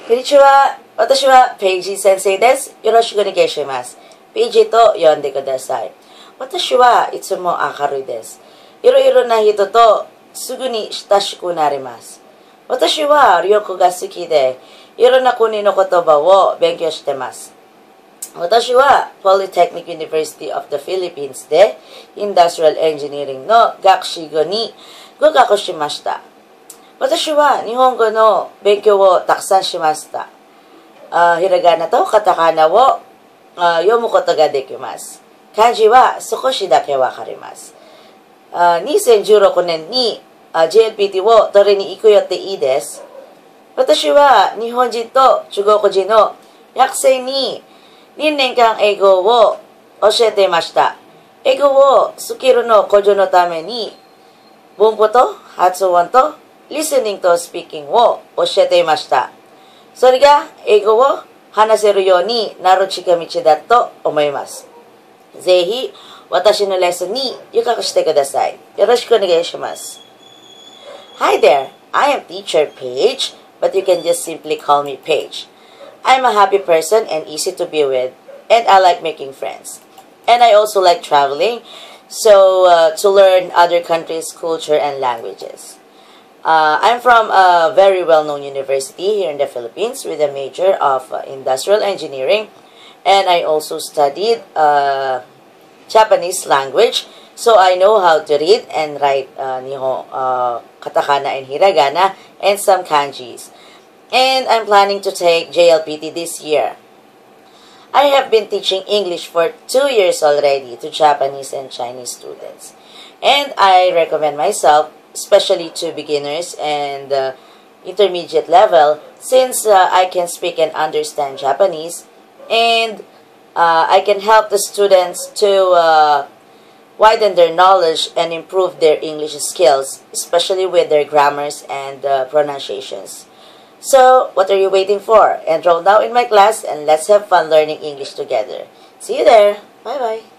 こんにちは。私はペイジ先生です。よろしくお願いします。ペイジと呼んでください。私はいつも明るいです。いろいろな人とすぐに親しくなります。私は旅行が好きで、いろんな国の言葉を勉強しています。私は Polytechnic University of the Philippines で Industrial Engineering の学士号に合格しました。私は日本語の勉強をたくさんしました。ひらがなとカタカナを読むことができます。漢字は少しだけわかります。2016年にJLPT を取りに行く予定です。私は日本人と中国人の学生に2年間英語を教えていました。英語をスキルの向上のために文法と発音とリスニングとスピーキングを教えていました。それが英語を話せるようになる近道だと思います。ぜひ私のレッスンに予約してください。よろしくお願いします。Hi there, I am Teacher Paige, but you can just simply call me Paige. I'm a happy person and easy to be with, and I like making friends. And I also like traveling, so to learn other countries' culture and languages. I'm from a very well-known university here in the Philippines with a major of industrial engineering, and I also studied Japanese language, so I know how to read and write katakana and hiragana and some kanjis. And I'm planning to take JLPT this year. I have been teaching English for 2 years already to Japanese and Chinese students. And I recommend myself, especially to beginners and intermediate level, since I can speak and understand Japanese, and I can help the students to widen their knowledge and improve their English skills, especially with their grammars and pronunciations. So, what are you waiting for? Enroll now in my class and let's have fun learning English together. See you there. Bye-bye.